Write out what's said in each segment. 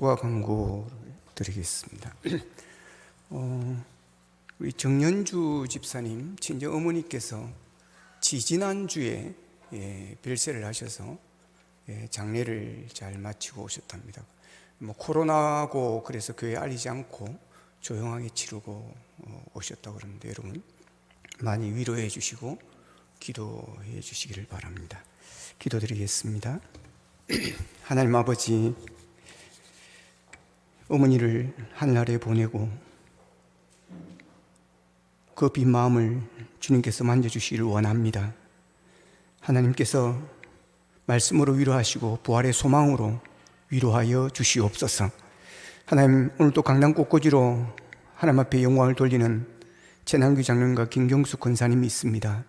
추가 광고 드리겠습니다. 우리 정연주 집사님 친정 어머니께서 지지난주에 별세를 하셔서 장례를 잘 마치고 오셨답니다. 코로나고 그래서 교회에 알리지 않고 조용하게 치르고 오셨다고 그러는데, 여러분 많이 위로해 주시고 기도해 주시기를 바랍니다. 기도드리겠습니다. 하나님 아버지, 어머니를 하늘나라에 보내고 그 빈 마음을 주님께서 만져주시기를 원합니다. 하나님께서 말씀으로 위로하시고 부활의 소망으로 위로하여 주시옵소서. 하나님, 오늘도 강남 꽃꽂이로 하나님 앞에 영광을 돌리는 최남규 장로님과 김경수 권사님이 있습니다.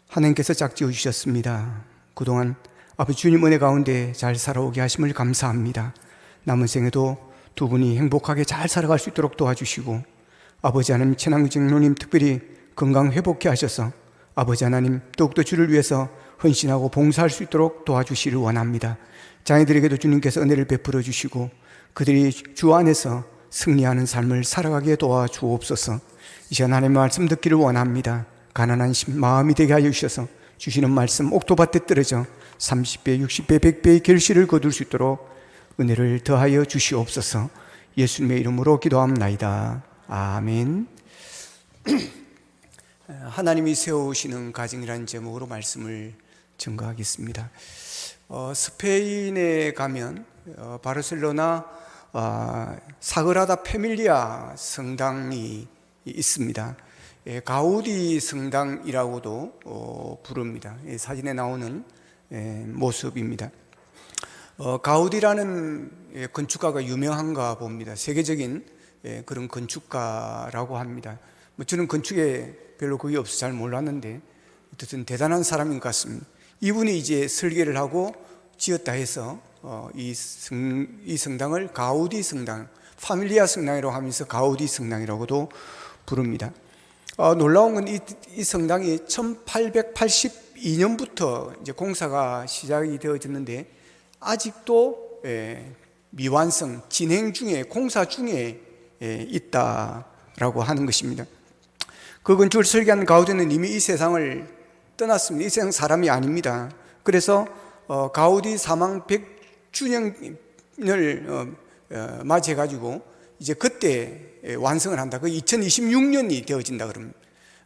하나님께서 짝지어 주셨습니다. 그동안 아버지 주님 은혜 가운데 잘 살아오게 하심을 감사합니다. 남은 생에도 두 분이 행복하게 잘 살아갈 수 있도록 도와주시고, 아버지 하나님, 최남규 장로님 특별히 건강 회복해 하셔서 아버지 하나님 더욱더 주를 위해서 헌신하고 봉사할 수 있도록 도와주시기를 원합니다. 자녀들에게도 주님께서 은혜를 베풀어 주시고 그들이 주 안에서 승리하는 삶을 살아가게 도와주옵소서. 이제 하나님의 말씀 듣기를 원합니다. 가난한 마음이 되게 하여 주셔서 주시는 말씀 옥토밭에 떨어져 30배, 60배, 100배의 결실을 거둘 수 있도록 은혜를 더하여 주시옵소서. 예수님의 이름으로 기도합나이다. 아멘. 하나님이 세우시는 가정이라는 제목으로 말씀을 전가하겠습니다. 스페인에 가면 바르셀로나 사그라다 페밀리아 성당이 있습니다. 가우디 성당이라고도 부릅니다. 사진에 나오는 모습입니다. 가우디라는 건축가가 유명한가 봅니다. 세계적인 그런 건축가라고 합니다. 저는 건축에 별로 거의 없어서 잘 몰랐는데 어쨌든 대단한 사람인 것 같습니다. 이분이 이제 설계를 하고 지었다 해서 이 성당을 가우디 성당, 파밀리아 성당이라고 하면서 가우디 성당이라고도 부릅니다. 놀라운 건 이 성당이 1882년부터 이제 공사가 시작이 되어졌는데 아직도 미완성, 진행 중에, 공사 중에 있다라고 하는 것입니다. 그 건축을 설계한 가우디는 이미 이 세상을 떠났습니다. 이 세상 사람이 아닙니다. 그래서 가우디 사망 100주년을 맞이해가지고 이제 그때 완성을 한다. 그 2026년이 되어진다 그럽니다.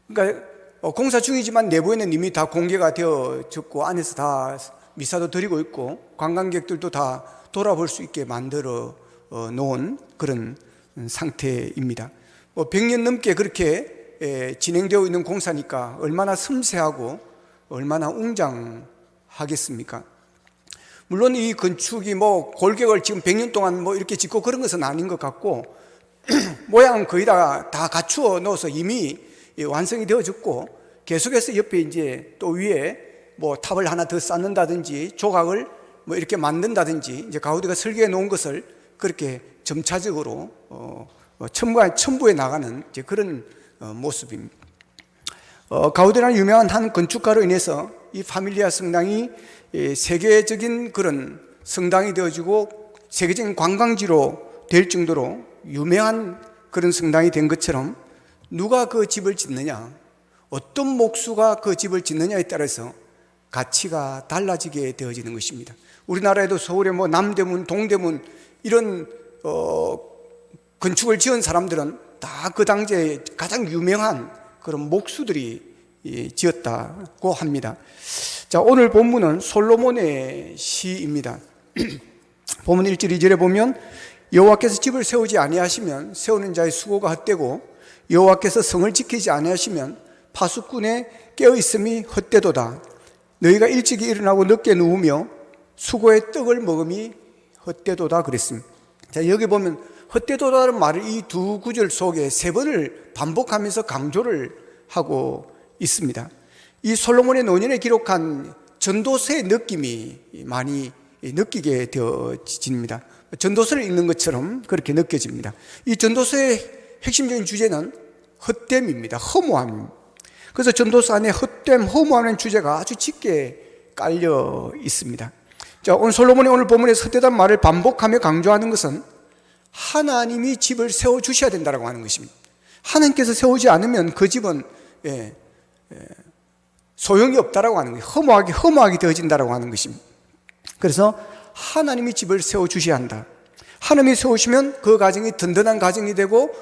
그러니까 공사 중이지만 내부에는 이미 다 공개가 되어졌고 안에서 다 미사도 드리고 있고 관광객들도 다 돌아볼 수 있게 만들어 놓은 그런 상태입니다. 100년 넘게 그렇게 진행되어 있는 공사니까 얼마나 섬세하고 얼마나 웅장하겠습니까? 물론 이 건축이 골격을 지금 100년 동안 이렇게 짓고 그런 것은 아닌 것 같고 모양은 거의 다 갖추어 넣어서 이미 완성이 되어졌고, 계속해서 옆에 이제 또 위에 탑을 하나 더 쌓는다든지 조각을 이렇게 만든다든지 이제 가우디가 설계해 놓은 것을 그렇게 점차적으로 첨부해 나가는 이제 그런 모습입니다. 가우디라는 유명한 한 건축가로 인해서 이 파밀리아 성당이 세계적인 그런 성당이 되어지고 세계적인 관광지로 될 정도로 유명한 그런 성당이 된 것처럼, 누가 그 집을 짓느냐, 어떤 목수가 그 집을 짓느냐에 따라서 가치가 달라지게 되어지는 것입니다. 우리나라에도 서울에 남대문, 동대문 이런 건축을 지은 사람들은 다 그 당시에 가장 유명한 그런 목수들이 지었다고 합니다. 자, 오늘 본문은 솔로몬의 시입니다. 본문 1절 2절에 보면, 여호와께서 집을 세우지 아니하시면 세우는 자의 수고가 헛되고 여호와께서 성을 지키지 아니하시면 파수꾼의 깨어있음이 헛되도다. 너희가 일찍이 일어나고 늦게 누우며 수고의 떡을 먹음이 헛되도다 그랬습니다. 자, 여기 보면 헛되도다는 말을 이 두 구절 속에 3번을 반복하면서 강조를 하고 있습니다. 이 솔로몬의 노년에 기록한 전도서의 느낌이 많이 느끼게 되어집니다. 전도서를 읽는 것처럼 그렇게 느껴집니다. 이 전도서의 핵심적인 주제는 헛됨입니다. 허무함입니다. 그래서 전도서 안에 헛됨, 허무함의 주제가 아주 짙게 깔려 있습니다. 자, 오늘 솔로몬이 오늘 본문에서 헛되다는 말을 반복하며 강조하는 것은 하나님이 집을 세워주셔야 된다고 하는 것입니다. 하나님께서 세우지 않으면 그 집은 소용이 없다라고 하는 거예요. 허무하게 되어진다라고 하는 것입니다. 그래서 하나님이 집을 세워주셔야 한다. 하나님이 세우시면 그 가정이 든든한 가정이 되고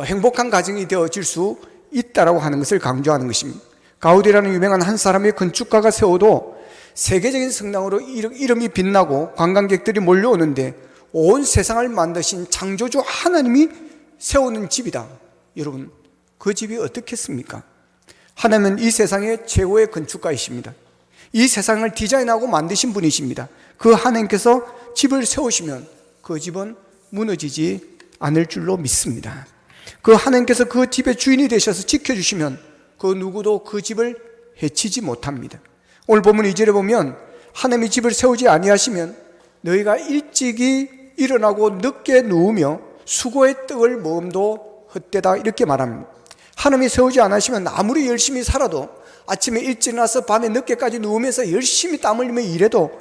행복한 가정이 되어질 수 있다라고 하는 것을 강조하는 것입니다. 가우디라는 유명한 한 사람의 건축가가 세워도 세계적인 성당으로 이름이 빛나고 관광객들이 몰려오는데 온 세상을 만드신 창조주 하나님이 세우는 집이다. 여러분, 그 집이 어떻겠습니까? 하나님은 이 세상의 최고의 건축가이십니다. 이 세상을 디자인하고 만드신 분이십니다. 그 하나님께서 집을 세우시면 그 집은 무너지지 않을 줄로 믿습니다. 그 하나님께서 그 집의 주인이 되셔서 지켜주시면 그 누구도 그 집을 해치지 못합니다. 오늘 본문 2절에 보면 하나님이 집을 세우지 아니하시면 너희가 일찍이 일어나고 늦게 누우며 수고의 떡을 먹음도 헛되다, 이렇게 말합니다. 하나님이 세우지 않으시면 아무리 열심히 살아도 아침에 일찍 일어나서 밤에 늦게까지 누우면서 열심히 땀 흘리며 일해도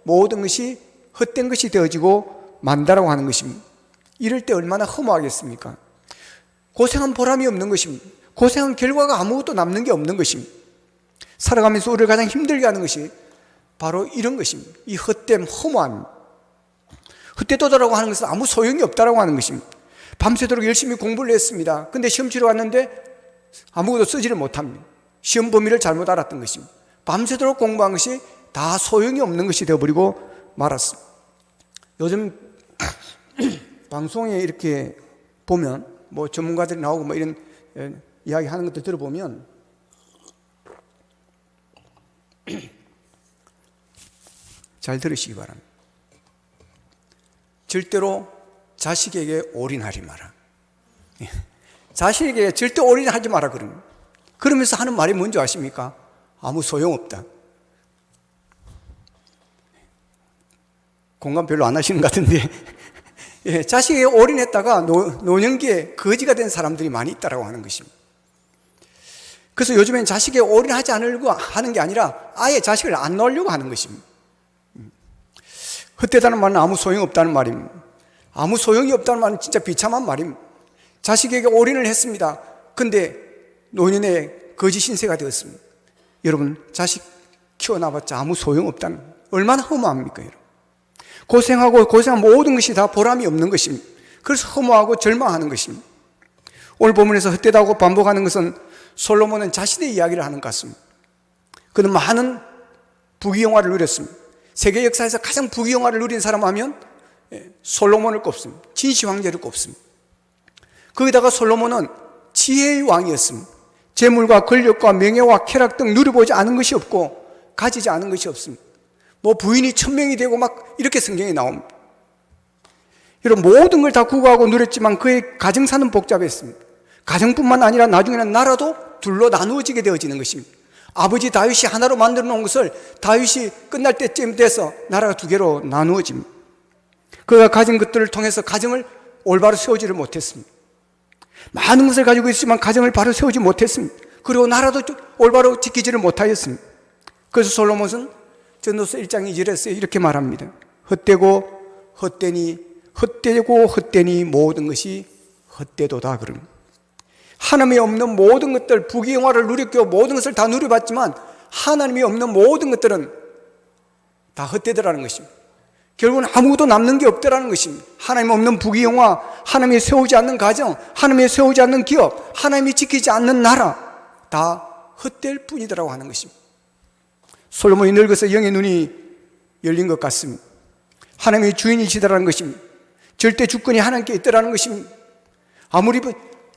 모든 것이 헛된 것이 되어지고 만다라고 하는 것입니다. 이럴 때 얼마나 허무하겠습니까? 고생한 보람이 없는 것입니다. 고생한 결과가 아무것도 남는 게 없는 것입니다. 살아가면서 우리를 가장 힘들게 하는 것이 바로 이런 것입니다. 이 헛됨, 허무함. 헛되도다라고 하는 것은 아무 소용이 없다라고 하는 것입니다. 밤새도록 열심히 공부를 했습니다. 근데 시험 치러 왔는데 아무것도 쓰지를 못합니다. 시험 범위를 잘못 알았던 것입니다. 밤새도록 공부한 것이 다 소용이 없는 것이 되어버리고 말았습니다. 요즘 방송에 이렇게 보면 뭐 전문가들이 나오고 뭐 이런 이야기 하는 것들 들어보면 잘 들으시기 바랍니다. 절대로 자식에게 올인하지 마라. 자식에게 절대 올인하지 마라 그럽니다. 그러면서 하는 말이 뭔지 아십니까? 아무 소용없다. 공감 별로 안 하시는 것 같은데 자식에게 올인했다가 노년기에 거지가 된 사람들이 많이 있다고 하는 것입니다. 그래서 요즘엔 자식에게 올인하지 않으려고 하는 게 아니라 아예 자식을 안 놓으려고 하는 것입니다. 헛되다는 말은 아무 소용이 없다는 말입니다. 아무 소용이 없다는 말은 진짜 비참한 말입니다. 자식에게 올인을 했습니다. 근데 노년에 거지 신세가 되었습니다. 여러분, 자식 키워놔봤자 아무 소용없다는, 얼마나 허무합니까 여러분? 고생한 모든 것이 다 보람이 없는 것입니다. 그래서 허무하고 절망하는 것입니다. 오늘 본문에서 헛되다고 반복하는 것은 솔로몬은 자신의 이야기를 하는 것 같습니다. 그는 많은 부귀영화를 누렸습니다. 세계 역사에서 가장 부귀영화를 누린 사람 하면 솔로몬을 꼽습니다. 진시 황제를 꼽습니다. 거기다가 솔로몬은 지혜의 왕이었습니다. 재물과 권력과 명예와 쾌락 등 누려보지 않은 것이 없고 가지지 않은 것이 없습니다. 뭐 부인이 1000명이 되고 막 이렇게 성경에 나옵니다. 이런 모든 걸 다 구가하고 누렸지만 그의 가정사는 복잡했습니다. 가정뿐만 아니라 나중에는 나라도 둘로 나누어지게 되어지는 것입니다. 아버지 다윗이 하나로 만들어 놓은 것을 다윗이 끝날 때쯤 돼서 나라가 두 개로 나누어집니다. 그가 가진 것들을 통해서 가정을 올바로 세우지를 못했습니다. 많은 것을 가지고 있지만 가정을 바로 세우지 못했습니다. 그리고 나라도 올바로 지키지를 못하였습니다. 그래서 솔로몬은 전도서 1장 2절에서 이렇게 말합니다. 헛되고 헛되니 모든 것이 헛되도다 그럽니다. 하나님이 없는 모든 것들, 부귀영화를 누렸고 모든 것을 다 누려봤지만 하나님이 없는 모든 것들은 다 헛되더라는 것입니다. 결국은 아무것도 남는 게 없더라는 것입니다. 하나님 없는 부귀영화, 하나님이 세우지 않는 가정, 하나님이 세우지 않는 기업, 하나님이 지키지 않는 나라, 다 헛될 뿐이더라고 하는 것입니다. 솔로몬이 늙어서 영의 눈이 열린 것 같습니다. 하나님이 주인이시더라는 것입니다. 절대 주권이 하나님께 있더라는 것입니다. 아무리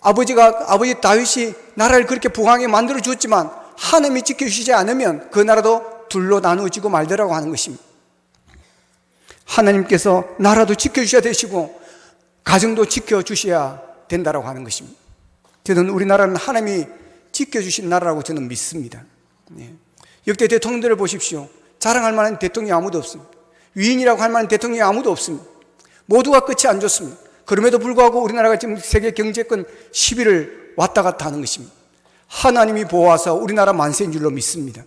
아버지 다윗이 나라를 그렇게 부강하게 만들어 주었지만 하나님이 지켜주시지 않으면 그 나라도 둘로 나누어지고 말더라고 하는 것입니다. 하나님께서 나라도 지켜주셔야 되시고 가정도 지켜주셔야 된다고 하는 것입니다. 저는 우리나라는 하나님이 지켜주신 나라라고 저는 믿습니다. 역대 대통령들을 보십시오. 자랑할 만한 대통령이 아무도 없습니다. 위인이라고 할 만한 대통령이 아무도 없습니다. 모두가 끝이 안 좋습니다. 그럼에도 불구하고 우리나라가 지금 세계 경제권 10위를 왔다 갔다 하는 것입니다. 하나님이 보호하사 우리나라 만세인 줄로 믿습니다.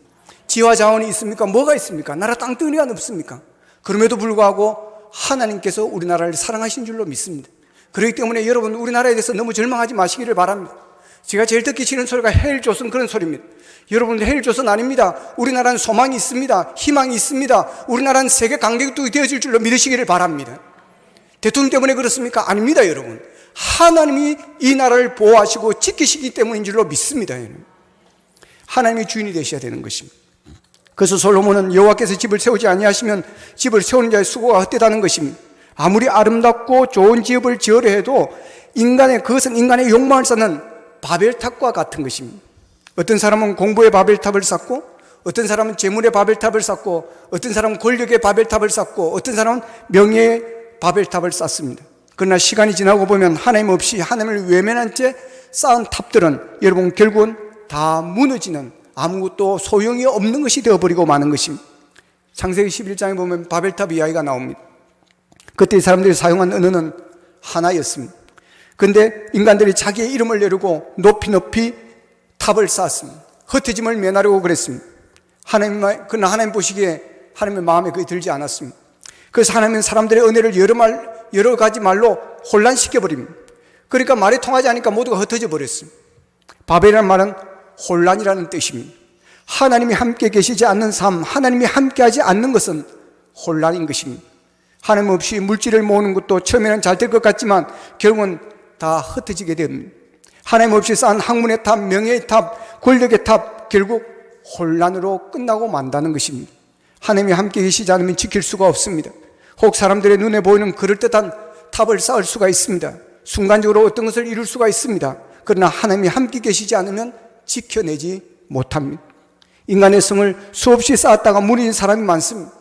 지와 자원이 있습니까? 뭐가 있습니까? 나라 땅덩이가 없습니까? 그럼에도 불구하고 하나님께서 우리나라를 사랑하신 줄로 믿습니다. 그렇기 때문에 여러분, 우리나라에 대해서 너무 절망하지 마시기를 바랍니다. 제가 제일 듣기 싫은 소리가 헬조선, 그런 소리입니다. 여러분, 헬조선 아닙니다. 우리나라는 소망이 있습니다. 희망이 있습니다. 우리나라는 세계 강대국이 되어질 줄로 믿으시기를 바랍니다. 대통령 때문에 그렇습니까? 아닙니다, 여러분. 하나님이 이 나라를 보호하시고 지키시기 때문인 줄로 믿습니다. 하나님이 주인이 되셔야 되는 것입니다. 그래서 솔로몬은 여호와께서 집을 세우지 아니하시면 집을 세우는 자의 수고가 헛되다는 것입니다. 아무리 아름답고 좋은 집을 지으려 해도 그것은 인간의 욕망을 쌓는 바벨탑과 같은 것입니다. 어떤 사람은 공부의 바벨탑을 쌓고, 어떤 사람은 재물의 바벨탑을 쌓고, 어떤 사람은 권력의 바벨탑을 쌓고, 어떤 사람은 명예의 바벨탑을 쌓습니다. 그러나 시간이 지나고 보면 하나님 없이 하나님을 외면한 채 쌓은 탑들은 여러분 결국은 다 무너지는, 아무것도 소용이 없는 것이 되어버리고 마는 것입니다. 창세기 11장에 보면 바벨탑 이야기가 나옵니다. 그때 사람들이 사용한 언어는 하나였습니다. 그런데 인간들이 자기의 이름을 내리고 높이 탑을 쌓았습니다. 흩어짐을 면하려고 그랬습니다. 그러나 하나님 보시기에 하나님의 마음에 그게 들지 않았습니다. 그래서 하나님은 사람들의 은혜를 여러 가지 말로 혼란시켜버립니다. 그러니까 말이 통하지 않으니까 모두가 흩어져 버렸습니다. 바벨이라는 말은 혼란이라는 뜻입니다. 하나님이 함께 계시지 않는 삶, 하나님이 함께하지 않는 것은 혼란인 것입니다. 하나님 없이 물질을 모으는 것도 처음에는 잘 될 것 같지만 결국은 다 흩어지게 됩니다. 하나님 없이 쌓은 학문의 탑, 명예의 탑, 권력의 탑, 결국 혼란으로 끝나고 만다는 것입니다. 하나님이 함께 계시지 않으면 지킬 수가 없습니다. 혹 사람들의 눈에 보이는 그럴듯한 탑을 쌓을 수가 있습니다. 순간적으로 어떤 것을 이룰 수가 있습니다. 그러나 하나님이 함께 계시지 않으면 지켜내지 못합니다. 인간의 성을 수없이 쌓았다가 무너진 사람이 많습니다.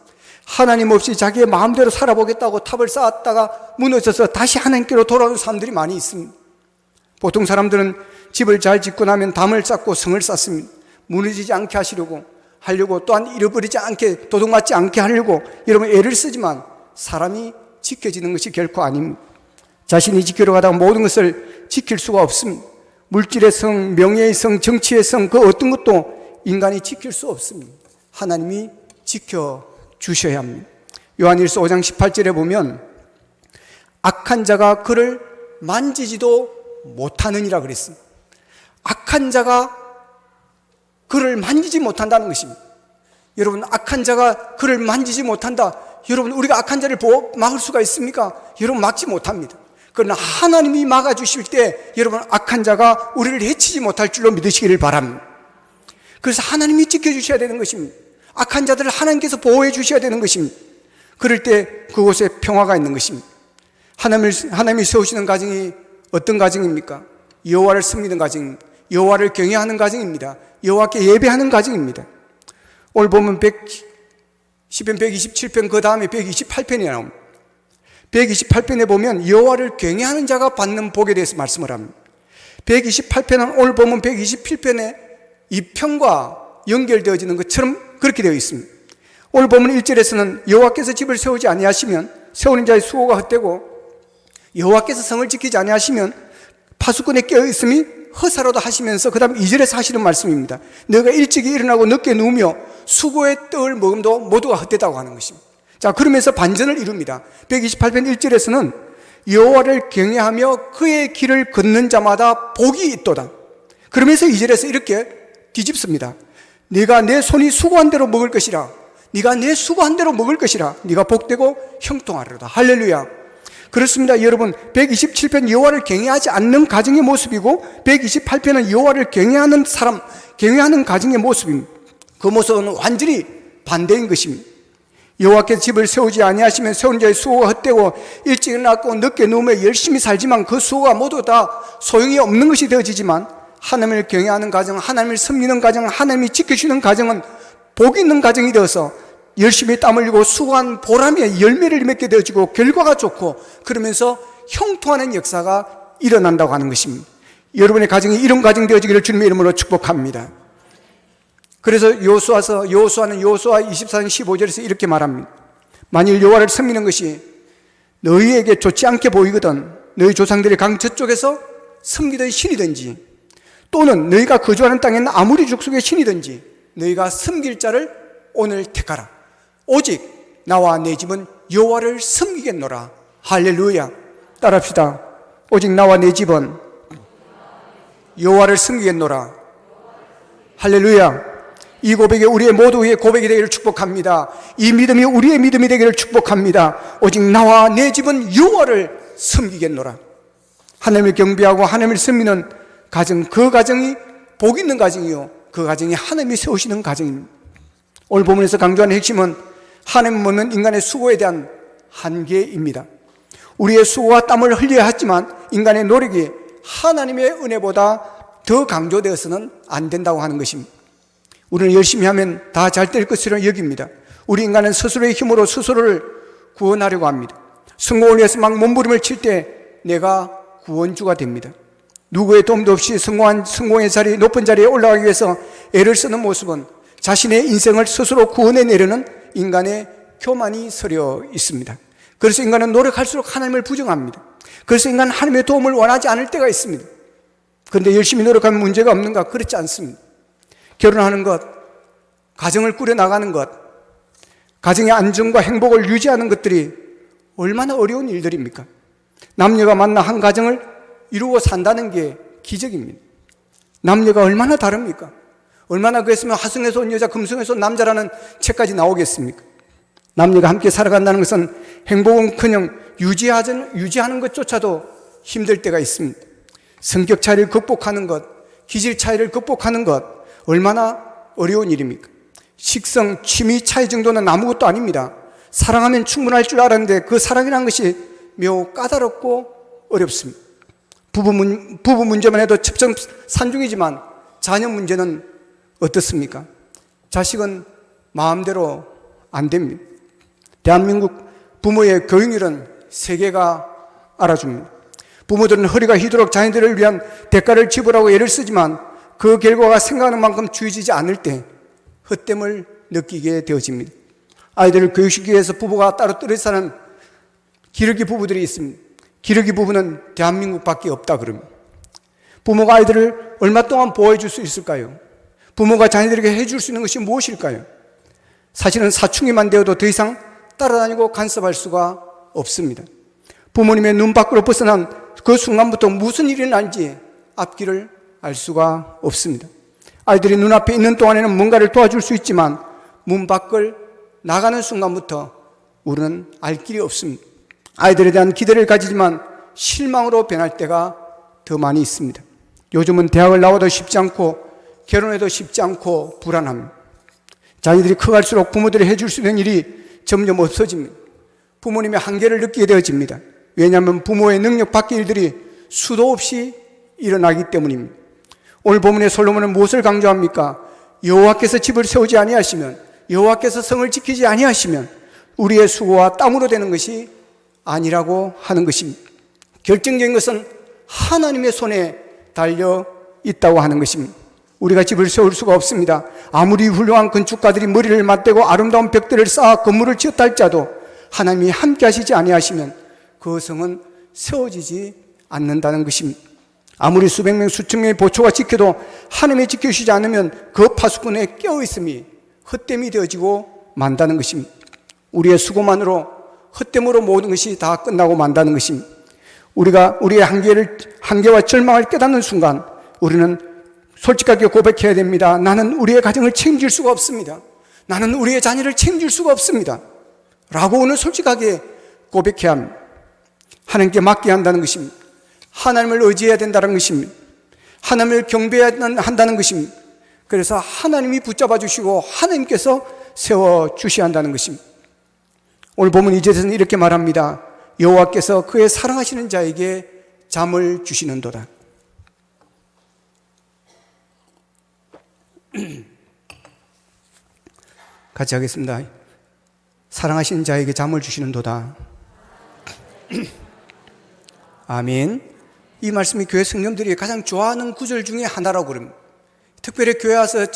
하나님 없이 자기의 마음대로 살아보겠다고 탑을 쌓았다가 무너져서 다시 하나님께로 돌아오는 사람들이 많이 있습니다. 보통 사람들은 집을 잘 짓고 나면 담을 쌓고 성을 쌓습니다. 무너지지 않게 하려고 또한 잃어버리지 않게, 도둑맞지 않게 하려고 여러분 애를 쓰지만 사람이 지켜지는 것이 결코 아닙니다. 자신이 지키러 가다가 모든 것을 지킬 수가 없습니다. 물질의 성, 명예의 성, 정치의 성, 그 어떤 것도 인간이 지킬 수 없습니다. 하나님이 지켜주셔야 합니다. 요한일서 5장 18절에 보면 악한 자가 그를 만지지도 못하느니라 그랬습니다. 악한 자가 그를 만지지 못한다는 것입니다. 여러분, 악한 자가 그를 만지지 못한다. 여러분, 우리가 악한 자를 막을 수가 있습니까? 여러분, 막지 못합니다. 그러나 하나님이 막아주실 때 여러분, 악한 자가 우리를 해치지 못할 줄로 믿으시기를 바랍니다. 그래서 하나님이 지켜주셔야 되는 것입니다. 악한 자들을 하나님께서 보호해 주셔야 되는 것입니다. 그럴 때 그곳에 평화가 있는 것입니다. 하나님이 세우시는 가정이 어떤 가정입니까? 여호와를 섬기는 가정입니다. 여호와를 경외하는 가정입니다. 여호와께 예배하는 가정입니다. 오늘 보면 시편 127편 그 다음에 128편이 나옵니다. 128편에 보면 여호와를 경외하는 자가 받는 복에 대해서 말씀을 합니다. 128편은 오늘 보면 127편에 이 편과 연결되어지는 것처럼 그렇게 되어 있습니다. 오늘 보면 1절에서는 여호와께서 집을 세우지 아니하시면 세우는 자의 수고가 헛되고 여호와께서 성을 지키지 아니하시면 파수꾼에 깨어있음이 허사로다 하시면서 그 다음 2절에서 하시는 말씀입니다. 너가 일찍이 일어나고 늦게 누우며 수고의 떡을 먹음도 모두가 헛되다고 하는 것입니다. 자, 그러면서 반전을 이룹니다. 128편 1절에서는 여호와를 경외하며 그의 길을 걷는 자마다 복이 있도다. 그러면서 2절에서 이렇게 뒤집습니다. 네가 내 손이 수고한 대로 먹을 것이라. 네가 내 수고한 대로 먹을 것이라. 네가 복되고 형통하리로다. 할렐루야. 그렇습니다. 여러분, 127편 여호와를 경외하지 않는 가정의 모습이고 128편은 여호와를 경외하는 사람, 경외하는 가정의 모습입니다. 그 모습은 완전히 반대인 것입니다. 여호와께서 집을 세우지 아니하시면 세운 자의 수고가 헛되고 일찍 일어나고 늦게 누우며 열심히 살지만 그 수고가 모두 다 소용이 없는 것이 되어지지만 하나님을 경외하는 가정, 하나님을 섬기는 가정, 하나님이 지켜주는 가정은 복 있는 가정이 되어서 열심히 땀 흘리고 수고한 보람의 열매를 맺게 되어지고 결과가 좋고 그러면서 형통하는 역사가 일어난다고 하는 것입니다. 여러분의 가정이 이런 가정 되어지기를 주님의 이름으로 축복합니다. 그래서 여호수아는 여호수아 24장 15절에서 이렇게 말합니다. 만일 여호와를 섬기는 것이 너희에게 좋지 않게 보이거든 너희 조상들이 강 저쪽에서 섬기던 신이든지 또는 너희가 거주하는 땅에는 아무리 족속의 신이든지 너희가 섬길 자를 오늘 택하라. 오직 나와 내 집은 여호와를 섬기겠노라. 할렐루야. 따라합시다. 오직 나와 내 집은 여호와를 섬기겠노라. 할렐루야. 이 고백이 우리의 모두의 고백이 되기를 축복합니다. 이 믿음이 우리의 믿음이 되기를 축복합니다. 오직 나와 내 집은 여호와를 섬기겠노라. 하나님을 경배하고 하나님을 섬기는 가정, 그 가정이 복 있는 가정이요, 그 가정이 하나님이 세우시는 가정입니다. 오늘 본문에서 강조하는 핵심은 하나님 없는 인간의 수고에 대한 한계입니다. 우리의 수고와 땀을 흘려야 하지만 인간의 노력이 하나님의 은혜보다 더 강조되어서는 안 된다고 하는 것입니다. 우리는 열심히 하면 다 잘 될 것으로 여깁니다. 우리 인간은 스스로의 힘으로 스스로를 구원하려고 합니다. 성공을 위해서 막 몸부림을 칠 때 내가 구원주가 됩니다. 누구의 도움도 없이 성공의 자리, 높은 자리에 올라가기 위해서 애를 쓰는 모습은 자신의 인생을 스스로 구원해내려는 인간의 교만이 서려 있습니다. 그래서 인간은 노력할수록 하나님을 부정합니다. 그래서 인간은 하나님의 도움을 원하지 않을 때가 있습니다. 그런데 열심히 노력하면 문제가 없는가? 그렇지 않습니다. 결혼하는 것, 가정을 꾸려나가는 것, 가정의 안정과 행복을 유지하는 것들이 얼마나 어려운 일들입니까? 남녀가 만나 한 가정을 이루고 산다는 게 기적입니다. 남녀가 얼마나 다릅니까? 얼마나 그랬으면 화성에서 온 여자, 금성에서 온 남자라는 책까지 나오겠습니까? 남녀가 함께 살아간다는 것은 행복은커녕 유지하는 것조차도 힘들 때가 있습니다. 성격 차이를 극복하는 것, 기질 차이를 극복하는 것, 얼마나 어려운 일입니까? 식성, 취미 차이 정도는 아무것도 아닙니다. 사랑하면 충분할 줄 알았는데 그 사랑이라는 것이 매우 까다롭고 어렵습니다. 부부 문제만 해도 첩정산중이지만 자녀 문제는 어떻습니까? 자식은 마음대로 안 됩니다. 대한민국 부모의 교육률은 세계가 알아줍니다. 부모들은 허리가 휘도록 자녀들을 위한 대가를 지불하고 애를 쓰지만 그 결과가 생각하는 만큼 주어지지 않을 때 헛됨을 느끼게 되어집니다. 아이들을 교육시키기 위해서 부부가 따로 떨어져 사는 기러기 부부들이 있습니다. 기러기 부부는 대한민국밖에 없다 그럽니다. 부모가 아이들을 얼마 동안 보호해 줄 수 있을까요? 부모가 자녀들에게 해줄 수 있는 것이 무엇일까요? 사실은 사춘기만 되어도 더 이상 따라다니고 간섭할 수가 없습니다. 부모님의 눈 밖으로 벗어난 그 순간부터 무슨 일이 날지 앞길을 알 수가 없습니다. 아이들이 눈앞에 있는 동안에는 뭔가를 도와줄 수 있지만 문 밖을 나가는 순간부터 우리는 알 길이 없습니다. 아이들에 대한 기대를 가지지만 실망으로 변할 때가 더 많이 있습니다. 요즘은 대학을 나와도 쉽지 않고 결혼해도 쉽지 않고 불안합니다. 자녀들이 커갈수록 부모들이 해줄 수 있는 일이 점점 없어집니다. 부모님의 한계를 느끼게 되어집니다. 왜냐하면 부모의 능력 밖의 일들이 수도 없이 일어나기 때문입니다. 오늘 본문의 솔로몬은 무엇을 강조합니까? 여호와께서 집을 세우지 아니하시면, 여호와께서 성을 지키지 아니하시면 우리의 수고와 땀으로 되는 것이 아니라고 하는 것입니다. 결정적인 것은 하나님의 손에 달려 있다고 하는 것입니다. 우리가 집을 세울 수가 없습니다. 아무리 훌륭한 건축가들이 머리를 맞대고 아름다운 벽들을 쌓아 건물을 지었다 할지라도 하나님이 함께 하시지 아니하시면 그 성은 세워지지 않는다는 것입니다. 아무리 수백 명 수천 명의 보초가 지켜도 하나님이 지켜주시지 않으면 그 파수꾼에 깨어있음이 헛됨이 되어지고 만다는 것입니다. 우리의 수고만으로 헛됨으로 모든 것이 다 끝나고 만다는 것입니다. 우리가 우리의 한계와 절망을 깨닫는 순간 우리는 솔직하게 고백해야 됩니다. 나는 우리의 가정을 책임질 수가 없습니다. 나는 우리의 자녀를 책임질 수가 없습니다. 라고 오늘 솔직하게 고백해야 합니다. 하나님께 맡겨야 한다는 것입니다. 하나님을 의지해야 된다는 것입니다. 하나님을 경배해야 한다는 것입니다. 그래서 하나님이 붙잡아 주시고 하나님께서 세워 주셔야 한다는 것입니다. 오늘 보면 2절에서는 이렇게 말합니다. 여호와께서 그의 사랑하시는 자에게 잠을 주시는도다. 같이 하겠습니다. 사랑하시는 자에게 잠을 주시는도다. 아멘. 이 말씀이 교회 성령들이 가장 좋아하는 구절 중에 하나라고 그럽니다. 특별히 교회 와서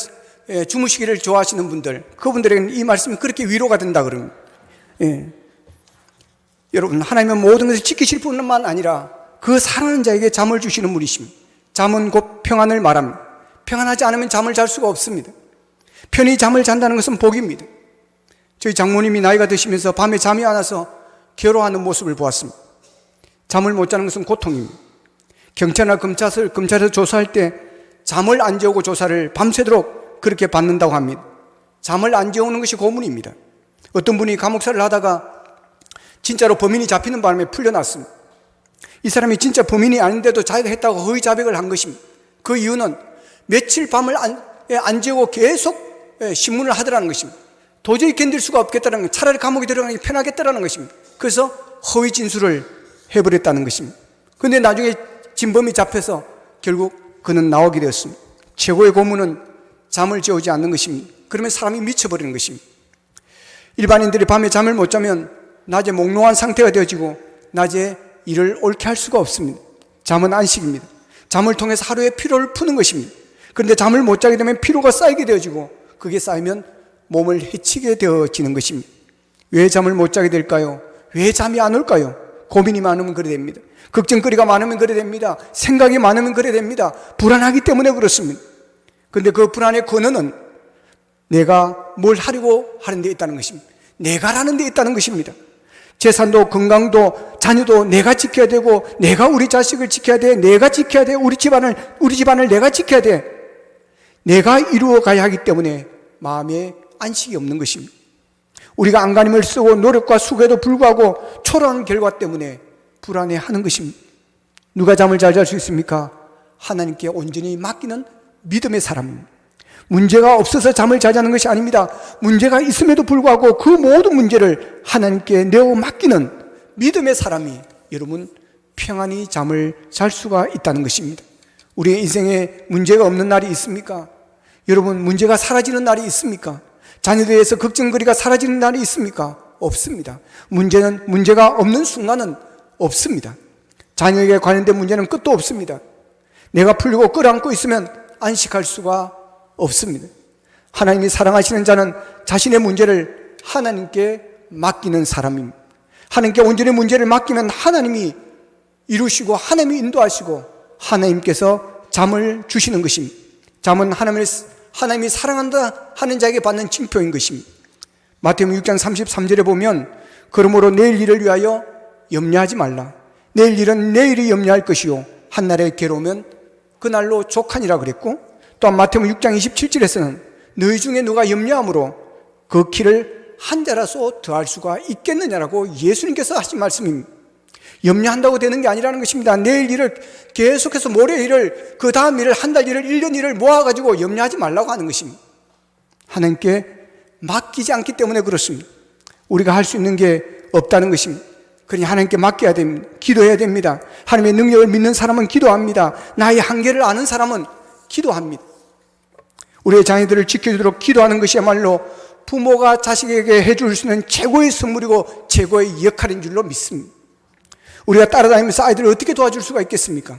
주무시기를 좋아하시는 분들, 그분들에게는 이 말씀이 그렇게 위로가 된다 그럽니다. 예. 여러분, 하나님은 모든 것을 지키실 뿐만 아니라 그 사랑하는 자에게 잠을 주시는 분이십니다. 잠은 곧 평안을 말합니다. 평안하지 않으면 잠을 잘 수가 없습니다. 편히 잠을 잔다는 것은 복입니다. 저희 장모님이 나이가 드시면서 밤에 잠이 안 와서 괴로워하는 모습을 보았습니다. 잠을 못 자는 것은 고통입니다. 경찰이나 검찰에서 조사할 때 잠을 안 재우고 조사를 밤새도록 그렇게 받는다고 합니다. 잠을 안 재우는 것이 고문입니다. 어떤 분이 감옥살이를 하다가 진짜로 범인이 잡히는 바람에 풀려났습니다. 이 사람이 진짜 범인이 아닌데도 자기가 했다고 허위 자백을 한 것입니다. 그 이유는 며칠 밤을 안 재우고 계속 신문을 하더라는 것입니다. 도저히 견딜 수가 없겠다는 것, 차라리 감옥에 들어가는 게 편하겠다는 것입니다. 그래서 허위 진술을 해버렸다는 것입니다. 그런데 나중에 진범이 잡혀서 결국 그는 나오게 되었습니다. 최고의 고문은 잠을 재우지 않는 것입니다. 그러면 사람이 미쳐버리는 것입니다. 일반인들이 밤에 잠을 못 자면 낮에 몽롱한 상태가 되어지고 낮에 일을 옳게 할 수가 없습니다. 잠은 안식입니다. 잠을 통해서 하루의 피로를 푸는 것입니다. 그런데 잠을 못 자게 되면 피로가 쌓이게 되어지고 그게 쌓이면 몸을 해치게 되어지는 것입니다. 왜 잠을 못 자게 될까요? 왜 잠이 안 올까요? 고민이 많으면 그래 됩니다. 걱정거리가 많으면 그래 됩니다. 생각이 많으면 그래 됩니다. 불안하기 때문에 그렇습니다. 그런데 그 불안의 근원은 내가 뭘 하려고 하는 데 있다는 것입니다. 내가라는 데 있다는 것입니다. 재산도 건강도 자녀도 내가 지켜야 되고, 내가 우리 자식을 지켜야 돼, 내가 지켜야 돼, 우리 집안을 내가 지켜야 돼. 내가 이루어 가야 하기 때문에 마음에 안식이 없는 것입니다. 우리가 안간힘을 쓰고 노력과 수고에도 불구하고 초라한 결과 때문에 불안해하는 것입니다. 누가 잠을 잘 잘 수 있습니까? 하나님께 온전히 맡기는 믿음의 사람입니다. 문제가 없어서 잠을 잘 자는 것이 아닙니다. 문제가 있음에도 불구하고 그 모든 문제를 하나님께 내어 맡기는 믿음의 사람이 여러분 평안히 잠을 잘 수가 있다는 것입니다. 우리의 인생에 문제가 없는 날이 있습니까? 여러분 문제가 사라지는 날이 있습니까? 자녀들에 대해서 걱정거리가 사라지는 날이 있습니까? 없습니다. 문제가 없는 순간은 없습니다. 자녀에게 관련된 문제는 끝도 없습니다. 내가 풀리고 끌어안고 있으면 안식할 수가 없습니다. 하나님이 사랑하시는 자는 자신의 문제를 하나님께 맡기는 사람입니다. 하나님께 온전히 문제를 맡기면 하나님이 이루시고 하나님이 인도하시고 하나님께서 잠을 주시는 것입니다. 잠은 하나님이 사랑한다 하는 자에게 받는 징표인 것입니다. 마태복음 6장 33절에 보면 그러므로 내일 일을 위하여 염려하지 말라. 내일 일은 내일이 염려할 것이요 한날의 괴로우면 그날로 족하니라 그랬고, 또한 마태복음 6장 27절에서는 너희 중에 누가 염려함으로 그 키를 한 자라서 더할 수가 있겠느냐라고 예수님께서 하신 말씀입니다. 염려한다고 되는 게 아니라는 것입니다. 내일 일을 계속해서 모레 일을, 그 다음 일을, 한 달 일을, 1년 일을 모아가지고 염려하지 말라고 하는 것입니다. 하나님께 맡기지 않기 때문에 그렇습니다. 우리가 할 수 있는 게 없다는 것입니다. 그러니 하나님께 맡겨야 됩니다. 기도해야 됩니다. 하나님의 능력을 믿는 사람은 기도합니다. 나의 한계를 아는 사람은 기도합니다. 우리의 자녀들을 지켜주도록 기도하는 것이야말로 부모가 자식에게 해줄 수 있는 최고의 선물이고 최고의 역할인 줄로 믿습니다. 우리가 따라다니면서 아이들을 어떻게 도와줄 수가 있겠습니까?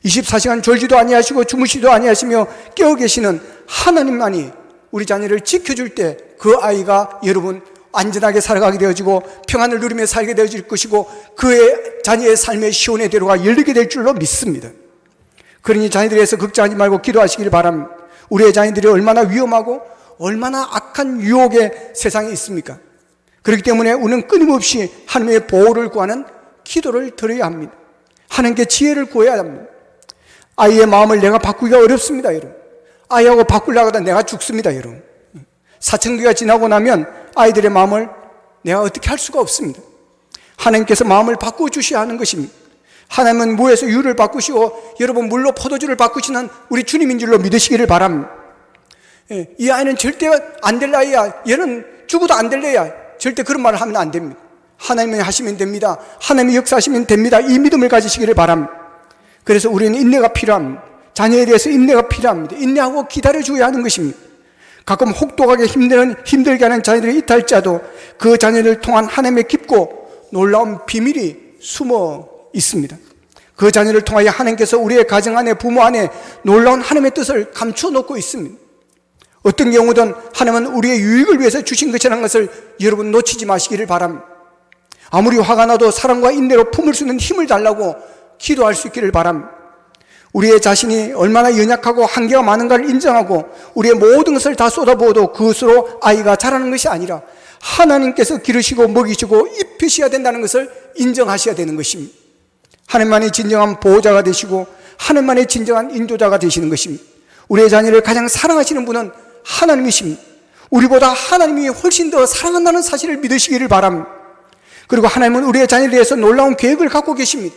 24시간 졸지도 아니하시고 주무시도 아니하시며 깨어 계시는 하나님만이 우리 자녀를 지켜줄 때 그 아이가 여러분 안전하게 살아가게 되어지고 평안을 누리며 살게 되어질 것이고 그의 자녀의 삶의 시온의 대로가 열리게 될 줄로 믿습니다. 그러니 자녀들에 대해서 걱정하지 말고 기도하시길 바랍니다. 우리의 자녀들이 얼마나 위험하고 얼마나 악한 유혹의 세상에 있습니까? 그렇기 때문에 우리는 끊임없이 하나님의 보호를 구하는 기도를 드려야 합니다. 하나님께 지혜를 구해야 합니다. 아이의 마음을 내가 바꾸기가 어렵습니다, 여러분. 아이하고 바꾸려고 하다 내가 죽습니다, 여러분. 사춘기가 지나고 나면 아이들의 마음을 내가 어떻게 할 수가 없습니다. 하나님께서 마음을 바꿔주셔야 하는 것입니다. 하나님은 무에서 유를 바꾸시고 여러분 물로 포도주를 바꾸시는 우리 주님인 줄로 믿으시기를 바랍니다. 이 아이는 절대 안 될 아이야, 얘는 죽어도 안 될 애야, 절대 그런 말을 하면 안 됩니다. 하나님이 하시면 됩니다. 하나님이 역사하시면 됩니다. 이 믿음을 가지시기를 바랍니다. 그래서 우리는 인내가 필요합니다. 자녀에 대해서 인내가 필요합니다. 인내하고 기다려줘야 하는 것입니다. 가끔 혹독하게 힘들게 하는 자녀들이 있할지라도 그 자녀를 통한 하나님의 깊고 놀라운 비밀이 숨어 있습니다. 그 자녀를 통하여 하나님께서 우리의 가정 안에, 부모 안에 놀라운 하나님의 뜻을 감추어 놓고 있습니다. 어떤 경우든 하나님은 우리의 유익을 위해서 주신 것이라는 것을 여러분 놓치지 마시기를 바랍니다. 아무리 화가 나도 사랑과 인내로 품을 수 있는 힘을 달라고 기도할 수 있기를 바랍니다. 우리의 자신이 얼마나 연약하고 한계가 많은가를 인정하고 우리의 모든 것을 다 쏟아부어도 그것으로 아이가 자라는 것이 아니라 하나님께서 기르시고 먹이시고 입히셔야 된다는 것을 인정하셔야 되는 것입니다. 하나님만이 진정한 보호자가 되시고 하나님만이 진정한 인도자가 되시는 것입니다. 우리의 자녀를 가장 사랑하시는 분은 하나님이십니다. 우리보다 하나님이 훨씬 더 사랑한다는 사실을 믿으시기를 바랍니다. 그리고 하나님은 우리의 자녀에 대해서 놀라운 계획을 갖고 계십니다.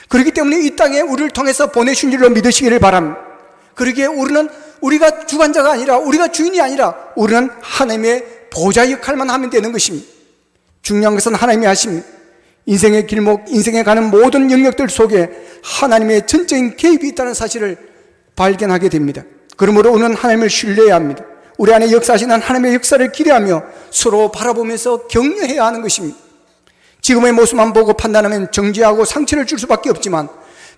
그렇기 때문에 이 땅에 우리를 통해서 보내신 줄로 믿으시기를 바랍니다. 그러기에 우리가 주관자가 아니라, 우리가 주인이 아니라 우리는 하나님의 보좌 역할만 하면 되는 것입니다. 중요한 것은 하나님이 하십니다. 인생의 길목, 인생에 가는 모든 영역들 속에 하나님의 전적인 개입이 있다는 사실을 발견하게 됩니다. 그러므로 우리는 하나님을 신뢰해야 합니다. 우리 안에 역사하시는 하나님의 역사를 기대하며 서로 바라보면서 격려해야 하는 것입니다. 지금의 모습만 보고 판단하면 정죄하고 상처를 줄 수밖에 없지만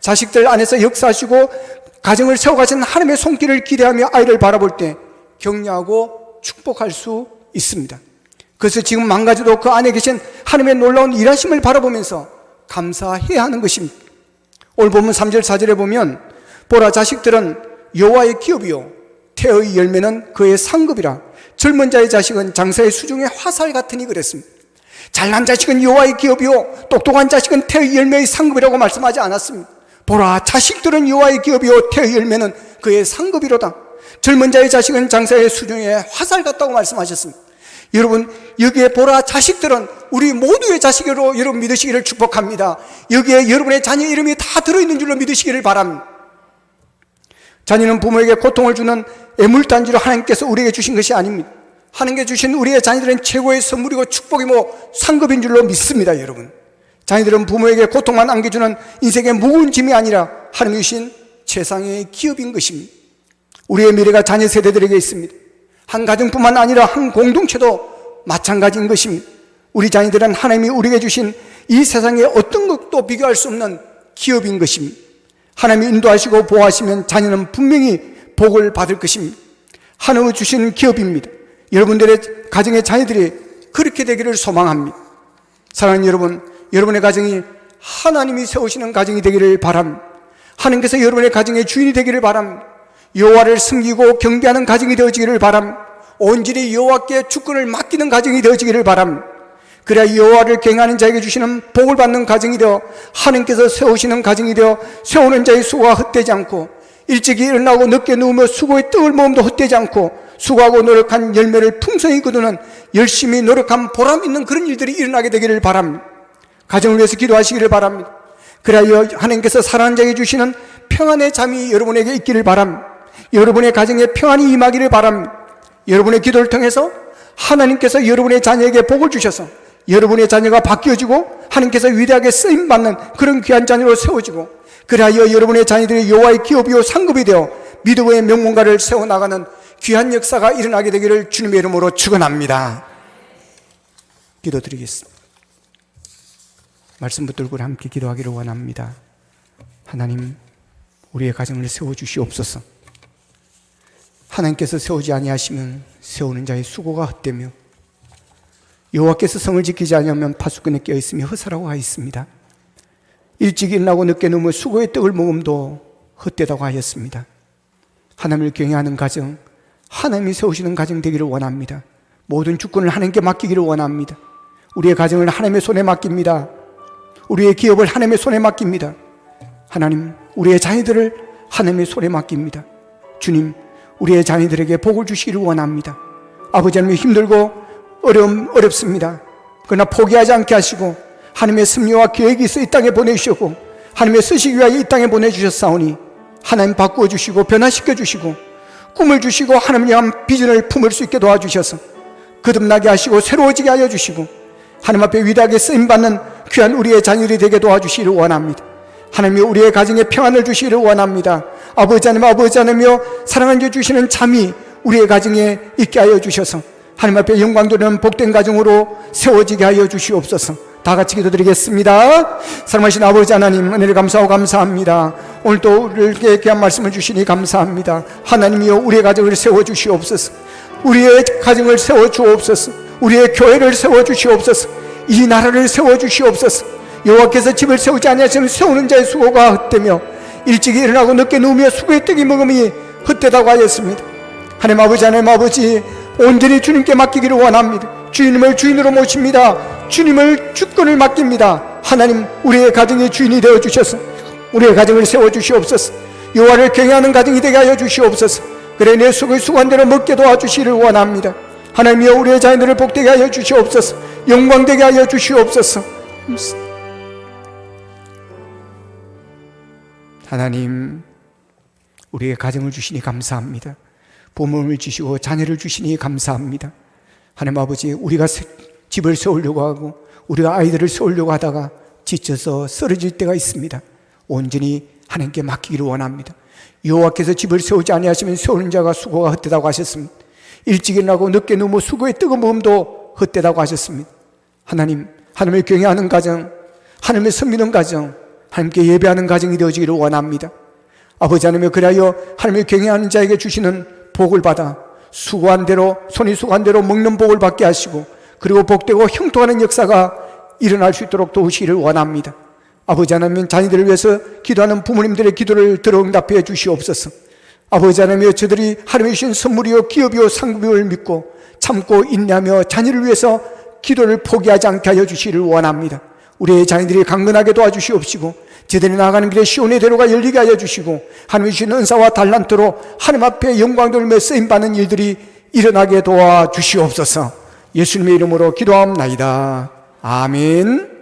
자식들 안에서 역사하시고 가정을 세워가신 하나님의 손길을 기대하며 아이를 바라볼 때 격려하고 축복할 수 있습니다. 그래서 지금 망가져도 그 안에 계신 하나님의 놀라운 일하심을 바라보면서 감사해야 하는 것입니다. 오늘 본문 3절 4절에 보면 보라, 자식들은 여호와의 기업이요 태의 열매는 그의 상급이라. 젊은 자의 자식은 장사의 수중의 화살 같으니 그랬습니다. 잘난 자식은 여호와의 기업이요 똑똑한 자식은 태의 열매의 상급이라고 말씀하지 않았습니다. 보라, 자식들은 여호와의 기업이요 태의 열매는 그의 상급이로다. 젊은 자의 자식은 장사의 수중의 화살 같다고 말씀하셨습니다. 여러분, 여기에 보라, 자식들은 우리 모두의 자식으로 여러분 믿으시기를 축복합니다. 여기에 여러분의 자녀 이름이 다 들어있는 줄로 믿으시기를 바랍니다. 자녀는 부모에게 고통을 주는 애물단지로 하나님께서 우리에게 주신 것이 아닙니다. 하나님께 주신 우리의 자녀들은 최고의 선물이고 축복이고 상급인 줄로 믿습니다. 여러분, 자녀들은 부모에게 고통만 안겨주는 인생의 무거운 짐이 아니라 하나님이 주신 최상의 기업인 것입니다. 우리의 미래가 자녀 세대들에게 있습니다. 한 가정뿐만 아니라 한 공동체도 마찬가지인 것입니다. 우리 자녀들은 하나님이 우리에게 주신 이 세상의 어떤 것도 비교할 수 없는 기업인 것입니다. 하나님이 인도하시고 보호하시면 자녀는 분명히 복을 받을 것입니다. 하나님이 주신 기업입니다. 여러분들의 가정의 자녀들이 그렇게 되기를 소망합니다. 사랑하는 여러분, 여러분의 가정이 하나님이 세우시는 가정이 되기를 바랍니다. 하나님께서 여러분의 가정의 주인이 되기를 바랍니다. 여호와를 섬기고 경배하는 가정이 되어지기를 바랍니다. 온전히 여호와께 주권을 맡기는 가정이 되어지기를 바랍니다. 그래야 여호와를 경외하는 자에게 주시는 복을 받는 가정이 되어 하나님께서 세우시는 가정이 되어 세우는 자의 수고가 헛되지 않고 일찍이 일어나고 늦게 누우며 수고의 떡을 모음도 헛되지 않고 수고하고 노력한 열매를 풍성히 거두는 열심히 노력한 보람 있는 그런 일들이 일어나게 되기를 바랍니다. 가정을 위해서 기도하시기를 바랍니다. 그래야 하나님께서 사랑하는 자에게 주시는 평안의 잠이 여러분에게 있기를 바랍니다. 여러분의 가정에 평안이 임하기를 바랍니다. 여러분의 기도를 통해서 하나님께서 여러분의 자녀에게 복을 주셔서 여러분의 자녀가 바뀌어지고 하나님께서 위대하게 쓰임받는 그런 귀한 자녀로 세워지고 그리하여 여러분의 자녀들이 여호와의 기업이요 상급이 되어 믿음의 명문가를 세워나가는 귀한 역사가 일어나게 되기를 주님의 이름으로 축원합니다. 기도드리겠습니다. 말씀 붙들고 함께 기도하기를 원합니다. 하나님, 우리의 가정을 세워주시옵소서. 하나님께서 세우지 아니하시면 세우는 자의 수고가 헛되며 여호와께서 성을 지키지 아니하면 파수꾼에 껴있으며 허사라고 하였습니다. 일찍 일어나고 늦게 누우며 수고의 떡을 먹음도 헛되다고 하였습니다. 하나님을 경외하는 가정, 하나님이 세우시는 가정 되기를 원합니다. 모든 주권을 하나님께 맡기기를 원합니다. 우리의 가정을 하나님의 손에 맡깁니다. 우리의 기업을 하나님의 손에 맡깁니다. 하나님, 우리의 자녀들을 하나님의 손에 맡깁니다. 주님, 우리의 자녀들에게 복을 주시기를 원합니다. 아버지 하나님, 힘들고 어렵습니다. 그러나 포기하지 않게 하시고 하나님의 섭리와 계획이 있어 이 땅에 보내주셨고 하나님의 쓰시기 위하여 이 땅에 보내주셨사오니 하나님 바꾸어 주시고 변화시켜 주시고 꿈을 주시고 하나님을 향한 비전을 품을 수 있게 도와주셔서 거듭나게 하시고 새로워지게 하여 주시고 하나님 앞에 위대하게 쓰임받는 귀한 우리의 자녀들이 되게 도와주시기를 원합니다. 하나님이 우리의 가정에 평안을 주시기를 원합니다. 아버지 하나님이여 사랑하는 주시는 잠이 우리의 가정에 있게 하여 주셔서 하나님 앞에 영광 돌리는 복된 가정으로 세워지게 하여 주시옵소서. 다 같이 기도드리겠습니다. 사랑하신 아버지 하나님, 은혜를 감사하고 감사합니다. 오늘도 우리에게 귀한 말씀을 주시니 감사합니다. 하나님이여, 우리의 가정을 세워주시옵소서. 우리의 가정을 세워주옵소서. 우리의 교회를 세워주시옵소서. 이 나라를 세워주시옵소서. 여호와께서 집을 세우지 아니하시면 세우는 자의 수고가 헛되며 일찍 일어나고 늦게 누우며 수고의 떡이 먹음이 헛되다고 하였습니다. 하나님 아버지, 하나님 아버지, 온전히 주님께 맡기기를 원합니다. 주님을 주인으로 모십니다. 주님을 주권을 맡깁니다. 하나님, 우리의 가정의 주인이 되어 주셔서 우리의 가정을 세워 주시옵소서. 여호와를 경외하는 가정이 되게 하여 주시옵소서. 그래 내 속의 수고한 대로 먹게 도와주시기를 원합니다. 하나님이여, 우리의 자녀들을 복되게 하여 주시옵소서. 영광되게 하여 주시옵소서. 하나님, 우리의 가정을 주시니 감사합니다. 부모를 주시고 자녀를 주시니 감사합니다. 하나님 아버지, 우리가 집을 세우려고 하고 우리가 아이들을 세우려고 하다가 지쳐서 쓰러질 때가 있습니다. 온전히 하나님께 맡기기를 원합니다. 여호와께서 집을 세우지 아니하시면 세우는 자가 수고가 헛되다고 하셨습니다. 일찍 일어나고 늦게 누워 수고의 뜨거운 몸도 헛되다고 하셨습니다. 하나님, 하나님을 경외하는 가정, 하나님을 섬기는 가정, 하나님께 예배하는 가정이 되어지기를 원합니다. 아버지 하나님, 그리하여 하나님을 경외하는 자에게 주시는 복을 받아 수고한 대로, 손이 수고한 대로 먹는 복을 받게 하시고, 그리고 복되고 형통하는 역사가 일어날 수 있도록 도우시기를 원합니다. 아버지 하나님, 자녀들을 위해서 기도하는 부모님들의 기도를 들어 응답해 주시옵소서. 아버지 하나님, 저들이 하나님이 주신 선물이요 기업이요 상급을 믿고 참고 인내하며 자녀를 위해서 기도를 포기하지 않게 하여 주시기를 원합니다. 우리의 자녀들이 강건하게 도와주시옵시고, 제대로 나가는 길에 시온의 대로가 열리게 하여 주시고, 하나님이 주신 은사와 달란트로 하나님 앞에 영광 돌리며 쓰임받는 일들이 일어나게 도와주시옵소서. 예수님의 이름으로 기도하옵나이다. 아멘.